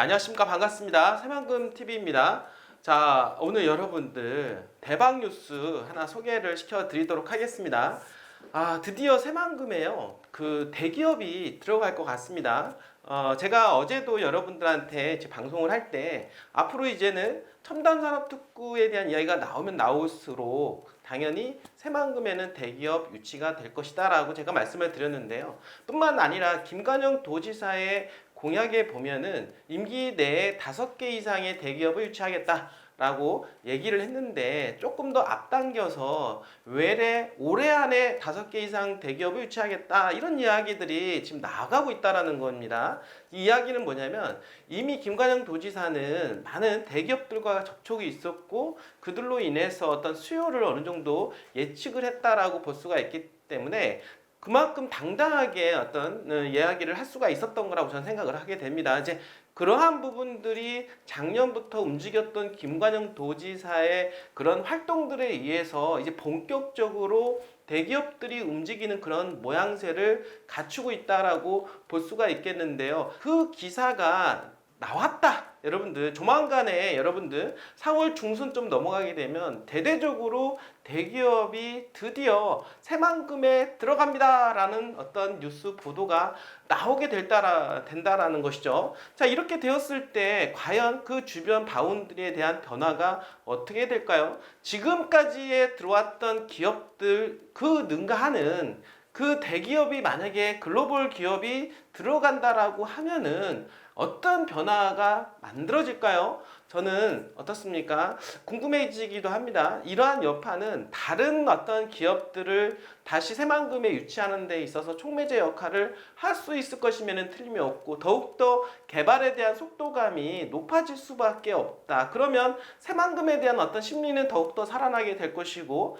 안녕하십니까. 반갑습니다. 새만금TV입니다. 자, 오늘 여러분들 대박 뉴스 하나 소개를 시켜드리도록 하겠습니다. 드디어 새만금에요. 그 대기업이 들어갈 것 같습니다. 제가 어제도 여러분들한테 제 방송을 할 때 앞으로 이제는 첨단산업특구에 대한 이야기가 나오면 나올수록 당연히 새만금에는 대기업 유치가 될 것이다 라고 제가 말씀을 드렸는데요. 뿐만 아니라 김관영 도지사의 공약에 보면은 임기 내에 5개 이상의 대기업을 유치하겠다라고 얘기를 했는데 조금 더 앞당겨서 외래 올해 안에 5개 이상 대기업을 유치하겠다 이런 이야기들이 지금 나가고 있다라는 겁니다. 이 이야기는 뭐냐면 이미 김관영 도지사는 많은 대기업들과 접촉이 있었고 그들로 인해서 어떤 수요를 어느 정도 예측을 했다라고 볼 수가 있기 때문에 그만큼 당당하게 어떤 이야기를 할 수가 있었던 거라고 저는 생각을 하게 됩니다. 이제 그러한 부분들이 작년부터 움직였던 김관영 도지사의 그런 활동들에 의해서 이제 본격적으로 대기업들이 움직이는 그런 모양새를 갖추고 있다라고 볼 수가 있겠는데요. 그 기사가 나왔다. 여러분들 조만간에 여러분들 4월 중순 넘어가게 되면 대대적으로 대기업이 드디어 새만금에 들어갑니다 라는 어떤 뉴스 보도가 나오게 된다라는 것이죠. 자, 이렇게 되었을 때 과연 그 주변 바운드리에 대한 변화가 어떻게 될까요? 지금까지에 들어왔던 기업들 그 능가하는 그 대기업이 만약에 글로벌 기업이 들어간다라고 하면은 어떤 변화가 만들어질까요? 저는 어떻습니까? 궁금해지기도 합니다. 이러한 여파는 다른 어떤 기업들을 다시 새만금에 유치하는 데 있어서 촉매제 역할을 할 수 있을 것이면 틀림이 없고 더욱더 개발에 대한 속도감이 높아질 수밖에 없다. 그러면 새만금에 대한 어떤 심리는 더욱더 살아나게 될 것이고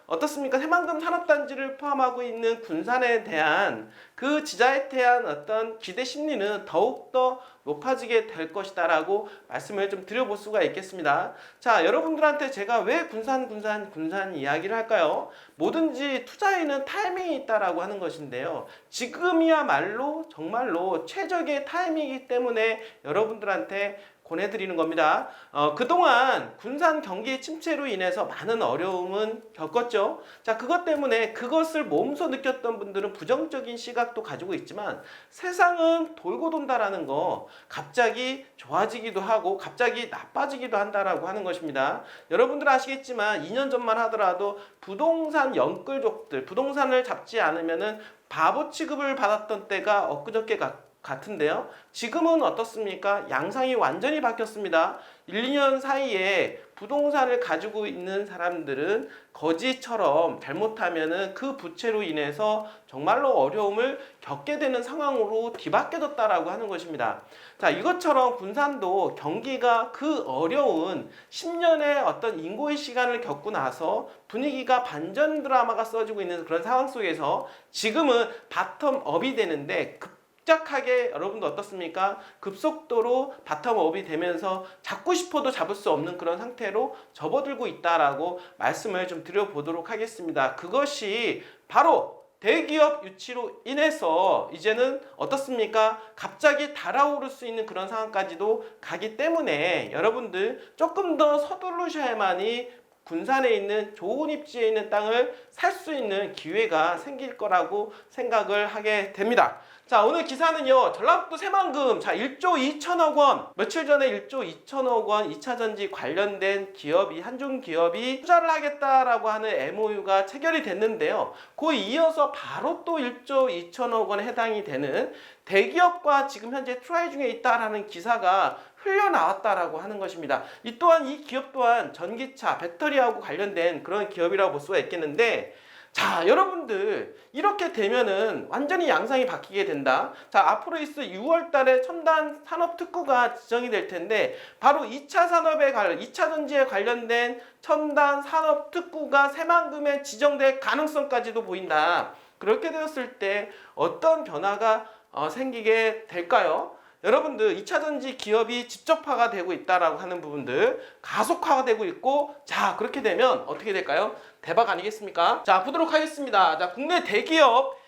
어떻습니까? 새만금 산업단지를 포함하고 있는 군산에 대한 그 지자에 대한 어떤 기대 심리는 더욱더 높아지게 될 것이다 라고 말씀을 좀 드려볼 수가 있겠습니다. 자, 여러분들한테 제가 왜 군산 이야기를 할까요? 뭐든지 투자에는 타이밍이 있다라고 하는 것인데요. 지금이야말로 정말로 최적의 타이밍이기 때문에 여러분들한테 권해드리는 겁니다. 그동안 군산 경기 침체로 인해서 많은 어려움은 겪었죠. 자, 그것 때문에 그것을 몸소 느꼈던 분들은 부정적인 시각도 가지고 있지만 세상은 돌고 돈다라는 거 갑자기 좋아지기도 하고 갑자기 나빠지기도 한다라고 하는 것입니다. 여러분들 아시겠지만 2년 전만 하더라도 부동산 영끌족들 부동산을 잡지 않으면은 바보 취급을 받았던 때가 엊그저께 같은데요. 지금은 어떻습니까? 양상이 완전히 바뀌었습니다. 1, 2년 사이에 부동산을 가지고 있는 사람들은 거지처럼 잘못하면은 그 부채로 인해서 정말로 어려움을 겪게 되는 상황으로 뒤바뀌어졌다라고 하는 것입니다. 자, 이것처럼 군산도 경기가 그 어려운 10년의 어떤 인고의 시간을 겪고 나서 분위기가 반전 드라마가 써지고 있는 그런 상황 속에서 지금은 바텀업이 되는데 급작하게 여러분도 어떻습니까? 급속도로 바텀업이 되면서 잡고 싶어도 잡을 수 없는 그런 상태로 접어들고 있다라고 말씀을 좀 드려보도록 하겠습니다. 그것이 바로 대기업 유치로 인해서 이제는 어떻습니까? 갑자기 달아오를 수 있는 그런 상황까지도 가기 때문에 여러분들 조금 더 서두르셔야만이 군산에 있는 좋은 입지에 있는 땅을 살 수 있는 기회가 생길 거라고 생각을 하게 됩니다. 자, 오늘 기사는요. 전라북도 새만금 1조 2천억 원 며칠 전에 1조 2천억 원 2차전지 관련된 기업이 한중 기업이 투자를 하겠다라고 하는 MOU가 체결이 됐는데요. 그 이어서 바로 또 1조 2천억 원에 해당이 되는 대기업과 지금 현재 트라이 중에 있다라는 기사가 흘러나왔다라고 하는 것입니다. 이 또한 이 기업 또한 전기차, 배터리하고 관련된 그런 기업이라고 볼 수가 있겠는데 자, 여러분들 이렇게 되면은 완전히 양상이 바뀌게 된다. 자, 앞으로 있을 6월 달에 첨단 산업 특구가 지정이 될 텐데 바로 2차 산업에 2차 전지에 관련된 첨단 산업 특구가 새만금에 지정될 가능성까지도 보인다. 그렇게 되었을 때 어떤 변화가 생기게 될까요? 여러분들 2차전지 기업이 집적화가 되고 있다라고 하는 부분들 가속화가 되고 있고 자, 그렇게 되면 어떻게 될까요? 대박 아니겠습니까? 자, 보도록 하겠습니다. 자, 국내 대기업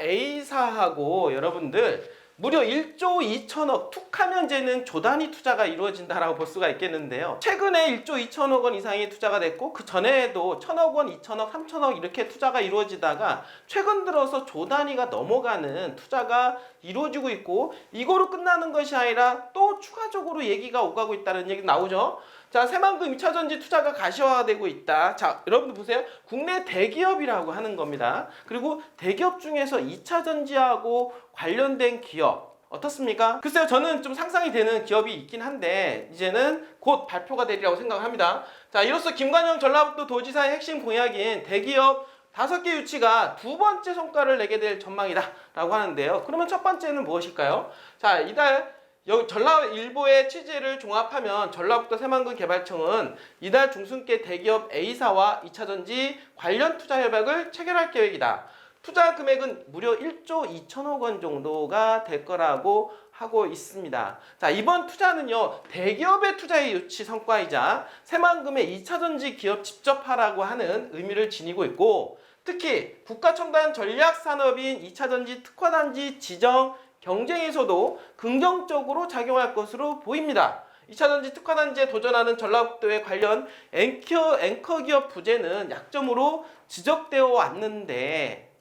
A사하고 여러분들 무려 1조 2천억, 툭하면 이제는 조 단위 투자가 이루어진다라고 볼 수가 있겠는데요. 최근에 1조 2천억 원 이상이 투자가 됐고 그 전에도 1천억 원, 2천억, 3천억 이렇게 투자가 이루어지다가 최근 들어서 조 단위가 넘어가는 투자가 이루어지고 있고 이거로 끝나는 것이 아니라 또 추가적으로 얘기가 오가고 있다는 얘기 나오죠. 자, 새만금 2차전지 투자가 가시화되고 있다. 자, 여러분들 보세요. 국내 대기업이라고 하는 겁니다. 그리고 대기업 중에서 2차전지하고 관련된 기업 어떻습니까? 글쎄요, 저는 좀 상상이 되는 기업이 있긴 한데 이제는 곧 발표가 되리라고 생각을 합니다. 자, 이로써 김관영 전라북도 도지사의 핵심 공약인 대기업 5개 유치가 두 번째 성과를 내게 될 전망이다 라고 하는데요. 그러면 첫 번째는 무엇일까요? 자, 이달 전라일보의 취재를 종합하면 전라북도 새만금 개발청은 이달 중순께 대기업 A사와 2차전지 관련 투자 협약을 체결할 계획이다. 투자 금액은 무려 1조 2천억 원 정도가 될 거라고 하고 있습니다. 자, 이번 투자는요, 대기업의 투자의 유치 성과이자 새만금의 2차전지 기업 직접화라고 하는 의미를 지니고 있고, 특히 국가첨단 전략산업인 2차전지 특화단지 지정 경쟁에서도 긍정적으로 작용할 것으로 보입니다. 2차전지 특화단지에 도전하는 전라북도의 관련 앵커 기업 부재는 약점으로 지적되어 왔는데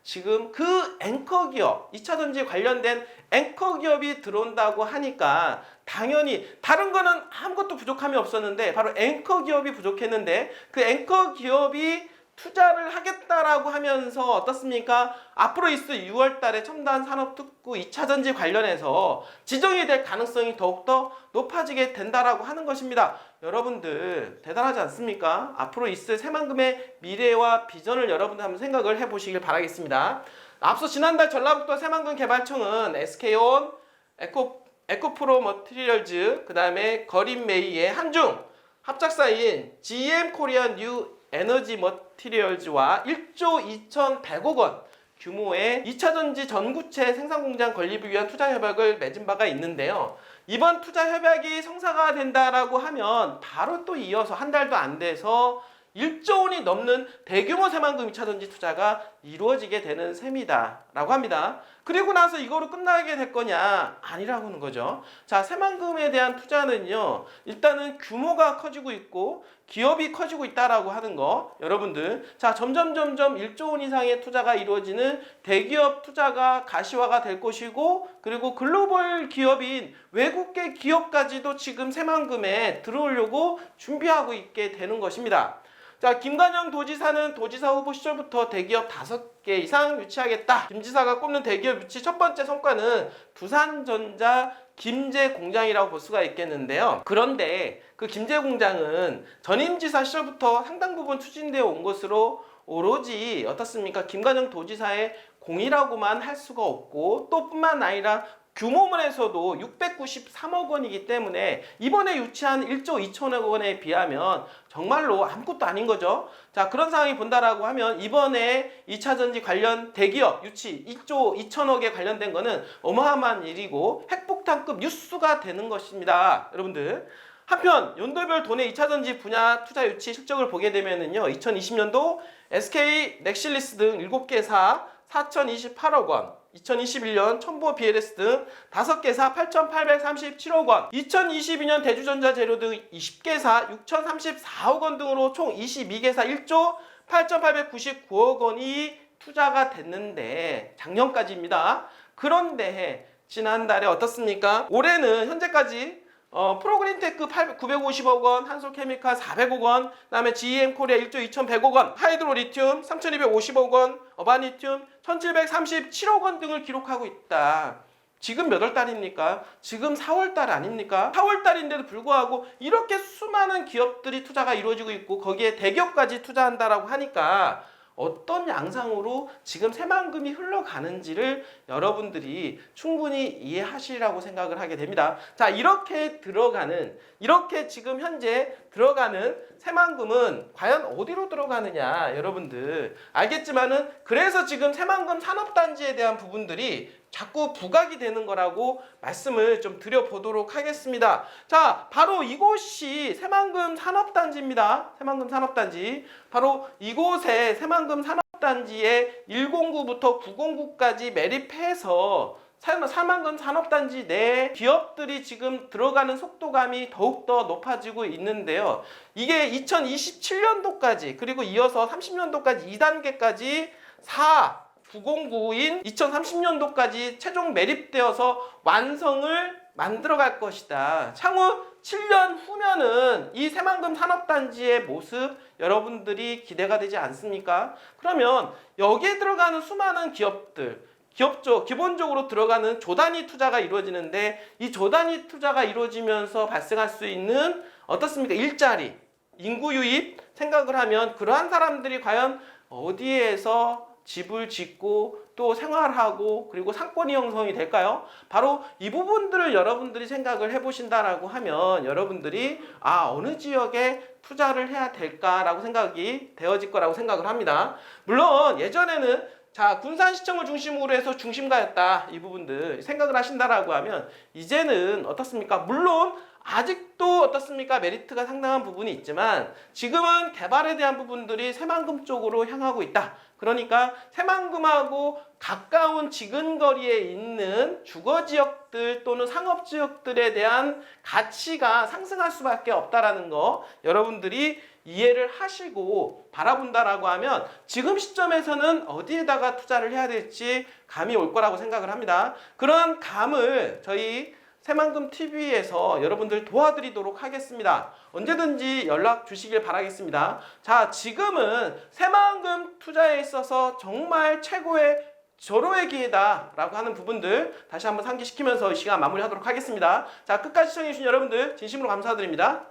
지금 그 앵커 기업, 2차전지 관련된 앵커 기업이 들어온다고 하니까 당연히 다른 거는 아무것도 부족함이 없었는데 바로 앵커 기업이 부족했는데 그 앵커 기업이 투자를 하겠다라고 하면서 어떻습니까? 앞으로 있을 6월 달에 첨단 산업특구 2차전지 관련해서 지정이 될 가능성이 더욱더 높아지게 된다라고 하는 것입니다. 여러분들 대단하지 않습니까? 앞으로 있을 새만금의 미래와 비전을 여러분들 한번 생각을 해보시길 바라겠습니다. 앞서 지난달 전라북도 새만금 개발청은 SK온, 에코프로 머티리얼즈, 그 다음에 거린메이의 한중 합작사인 GM 코리안 뉴 에너지 머티리얼즈와 1조 2,100억 원 규모의 2차전지 전구체 생산공장 건립을 위한 투자 협약을 맺은 바가 있는데요. 이번 투자 협약이 성사가 된다라고 하면 바로 또 이어서 한 달도 안 돼서 1조 원이 넘는 대규모 새만금 2차전지 투자가 이루어지게 되는 셈이다 라고 합니다. 그리고 나서 이거로 끝나게 될 거냐? 아니라고 하는 거죠. 자, 새만금에 대한 투자는요, 일단은 규모가 커지고 있고 기업이 커지고 있다라고 하는 거, 여러분들, 자, 점점 1조 원 이상의 투자가 이루어지는 대기업 투자가 가시화가 될 것이고, 그리고 글로벌 기업인 외국계 기업까지도 지금 새만금에 들어오려고 준비하고 있게 되는 것입니다. 자, 김관영 도지사는 도지사 후보 시절부터 대기업 5개 이상 유치하겠다. 김 지사가 꼽는 대기업 유치 첫 번째 성과는 두산전자 김제 공장이라고 볼 수가 있겠는데요. 그런데 그 김제 공장은 전임 지사 시절부터 상당 부분 추진되어 온 것으로 오로지 어떻습니까? 김관영 도지사의 공이라고만 할 수가 없고 또 뿐만 아니라 규모면에서도 693억 원이기 때문에 이번에 유치한 1조 2천억 원에 비하면 정말로 아무것도 아닌 거죠. 자, 그런 상황이 본다라고 하면 이번에 2차전지 관련 대기업 유치 1조 2천억에 관련된 거는 어마어마한 일이고 핵폭탄급 뉴스가 되는 것입니다. 여러분들. 한편 연도별 도내 2차전지 분야 투자 유치 실적을 보게 되면은요, 2020년도 SK 넥실리스 등 7개사 4,028억 원, 2021년 첨보 BLS 등 5개사 8,837억 원, 2022년 대주전자 재료 등 20개사 6,034억 원 등으로 총 22개사 1조 8,899억 원이 투자가 됐는데 작년까지입니다. 그런데 지난달에 어떻습니까? 올해는 현재까지 프로그린테크 950억 원, 한솔케미칼 400억 원, 그다음에 GM 코리아 1조 2,100억 원, 하이드로리튬 3,250억 원, 어바니튬 1,737억 원 등을 기록하고 있다. 지금 몇 월 달입니까? 지금 4월 달 아닙니까? 4월 달인데도 불구하고 이렇게 수많은 기업들이 투자가 이루어지고 있고 거기에 대기업까지 투자한다라고 하니까 어떤 양상으로 지금 새만금이 흘러가는지를 여러분들이 충분히 이해하시리라고 생각을 하게 됩니다. 자, 이렇게 지금 현재 들어가는 새만금은 과연 어디로 들어가느냐, 여러분들 알겠지만은 그래서 지금 새만금 산업단지에 대한 부분들이 자꾸 부각이 되는 거라고 말씀을 좀 드려보도록 하겠습니다. 자, 바로 이곳이 새만금 산업단지입니다. 새만금 산업단지. 바로 이곳에 새만금 산업단지 산업단지에 109부터 909까지 매립해서 새만금 산업단지 내 기업들이 지금 들어가는 속도감이 더욱더 높아지고 있는데요. 이게 2027년도까지 그리고 이어서 30년도까지 2단계까지 909인 2030년도까지 최종 매립되어서 완성을 만들어갈 것이다. 향후 7년 후면은 이 새만금 산업단지의 모습 여러분들이 기대가 되지 않습니까? 그러면 여기에 들어가는 수많은 기본적으로 들어가는 조단위 투자가 이루어지는데 이 조단위 투자가 이루어지면서 발생할 수 있는 어떻습니까? 일자리, 인구 유입 생각을 하면 그러한 사람들이 과연 어디에서 집을 짓고 또 생활하고 그리고 상권이 형성이 될까요? 바로 이 부분들을 여러분들이 생각을 해보신다라고 하면 여러분들이 어느 지역에 투자를 해야 될까라고 생각이 되어질 거라고 생각을 합니다. 물론 예전에는 군산시청을 중심으로 해서 중심가였다. 이 부분들 생각을 하신다라고 하면 이제는 어떻습니까? 물론 아직도 어떻습니까? 메리트가 상당한 부분이 있지만 지금은 개발에 대한 부분들이 새만금 쪽으로 향하고 있다. 그러니까 새만금하고 가까운 지근거리에 있는 주거지역들 또는 상업지역들에 대한 가치가 상승할 수밖에 없다라는 거 여러분들이 이해를 하시고 바라본다라고 하면 지금 시점에서는 어디에다가 투자를 해야 될지 감이 올 거라고 생각을 합니다. 그런 감을 저희 새만금 TV에서 여러분들 도와드리도록 하겠습니다. 언제든지 연락 주시길 바라겠습니다. 자, 지금은 새만금 투자에 있어서 정말 최고의 절호의 기회다라고 하는 부분들 다시 한번 상기시키면서 이 시간 마무리하도록 하겠습니다. 자, 끝까지 시청해주신 여러분들 진심으로 감사드립니다.